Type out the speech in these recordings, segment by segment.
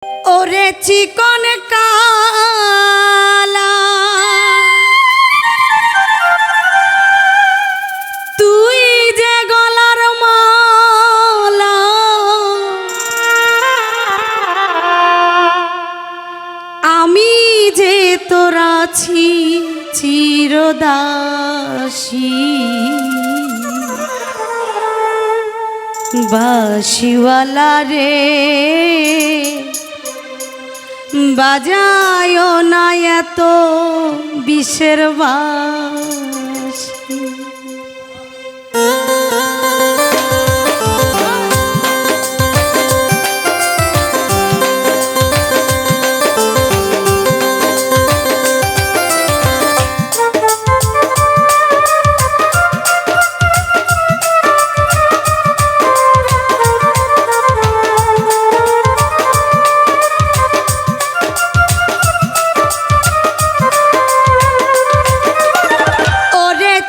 ওরে চিকন কালা তুই যে গলার মালা আমি যে তোর আছি চিরদাসী বাঁশিওয়ালা রে বাজায় না এত বিষের বাঁশি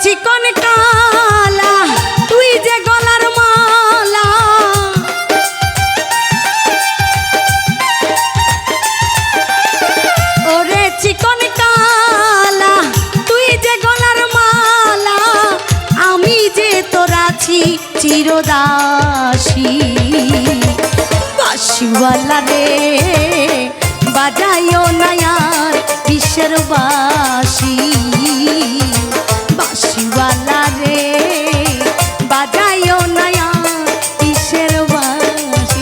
চিকন কালা তুই যে গলার মালা ওরে চিকন কালা তুই যে গলার মালা আমি যে তোর আছি চিরদাসী বাঁশিওয়ালা রে বাজাইও না আর বিষের বাঁশি বাঁশিওয়ালা রে বাজাইও না কিসের বাঁশি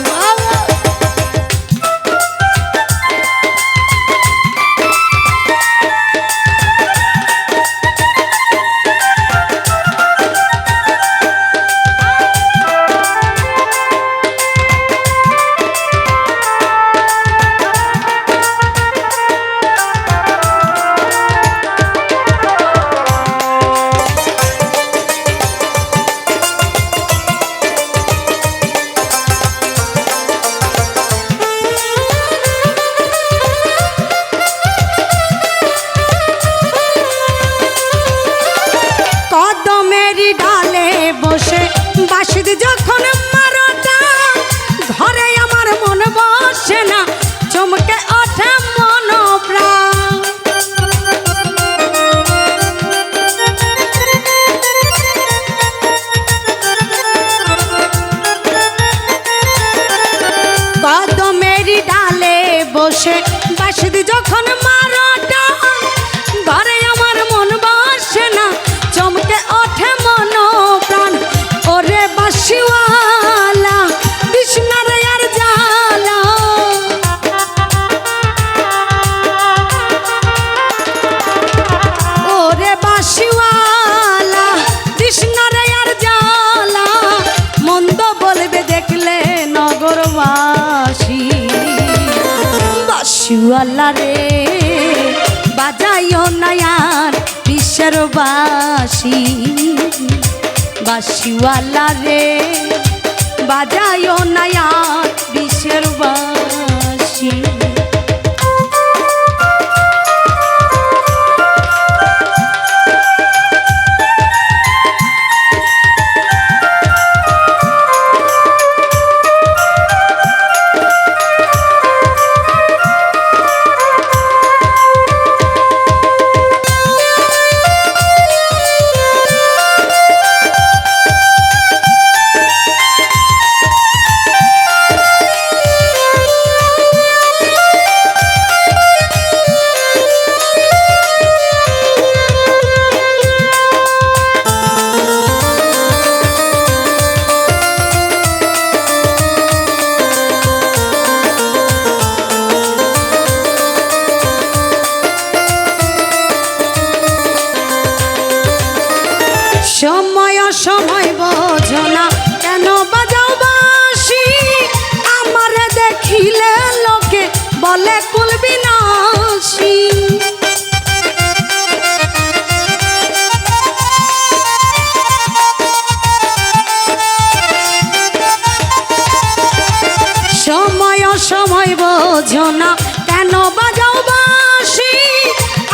কদমেরই ডালে বসে বাঁশি যখন মারোটা ঘরে আমার মন বসে না চমকে ওঠে মন প্রাণ কদমেরই ডালে বসে বাঁশি যখন মারোটা ঘরে আমার মন বসে না চমকে ওঠে মন প্রাণ ওরে বাঁশিওয়ালা কৃষ্ণারে আর জালা ওরে বাঁশিওয়ালা কৃষ্ণারে আর জালা মন্দ বলবে দেখলে নগরবাসী বাঁশিওয়ালা রে বাজাইও না আর বিষের বাঁশি বাঁশিওয়ালা রে বাজাইও না আর বিষের বাঁশি সময় সময় বোঝো না কেন বাজাও বাঁশি আমারে দেখিলে লোকে বলে কুল বিনাশী সময় সময় বোঝো না কেন বাজাও বাঁশি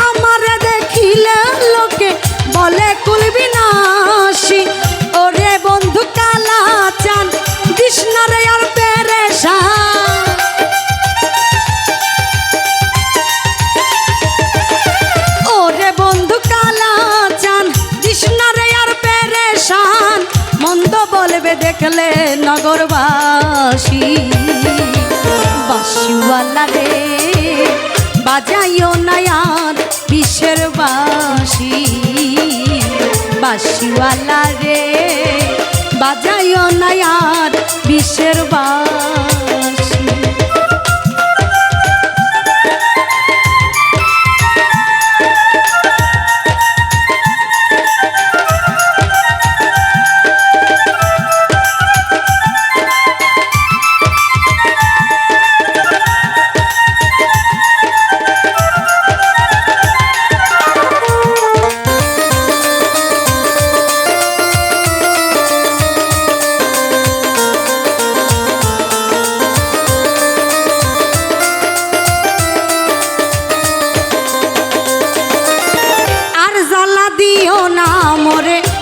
আমারে দেখিলে লোকে বলে কুল বিনাশী ওরে বন্ধু কালা চান কৃষ্ণারে আর পেরেশান নগরবাসী বাঁশিওয়ালা রে বাজাইও না আর বিশ্বের বাঁশি বাঁশিওয়ালা রে বাজাইও না আর বিশ্বের বাঁশি।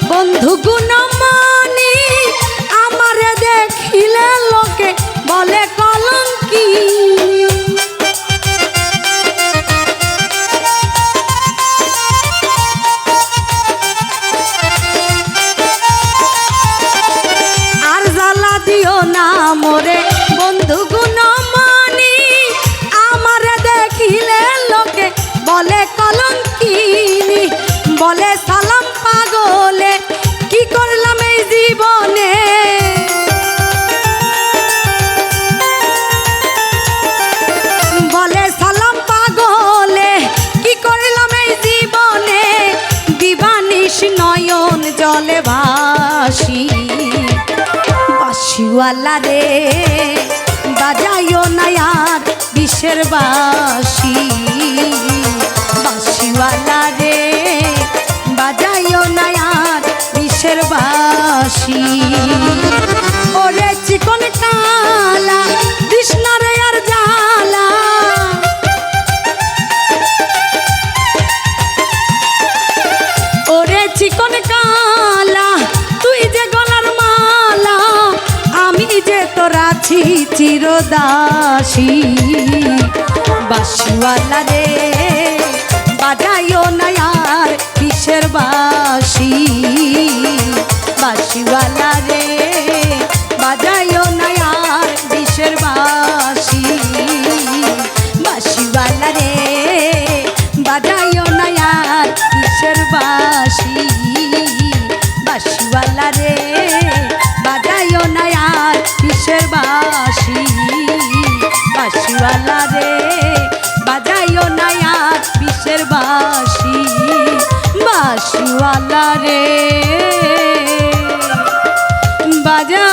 বন্ধু গুণমানি আমারে দেখিলে লোকে বলে কলঙ্কি আর জ্বালা দিও না মোরে বন্ধু গুণমানি আমারে দেখিলে লোকে বলে কলঙ্কিনী বলে সালাম পাগলে কি করলাম এই জীবনে বলে সালাম পাগলে কি করলাম এই জীবনে দিবানিশ নয়ন জলে ভাসি বাঁশিওয়ালা রে বাজাইও না আর বিশ্বের বাঁশি বাঁশিওয়ালা রে বাজাইও না আর বিশ্বের বাঁশি ওরে চিকন কালা কৃষ্ণা রে আর জালা ওরে চিকন কালা তুই যে গলার মালা আমি যে তোর আছি চিরদাসী বাঁশিওয়ালা রে বাজাইও না আর বিশ্বের বাঁশি বাঁশিওয়ালা রে বাজাইও না আর বিশ্বের বাঁশি বাঁশিওয়ালা রে বাজাইও না আর বিশ্বের বাঁশি বাঁশিওয়ালা রে বাজাইও না আর বিশ্বের বাঁশি বাঁশিওয়ালা রে বাজাইও না আর বিশ্বের বাঁশি বাঁশিওয়ালা রে বাজা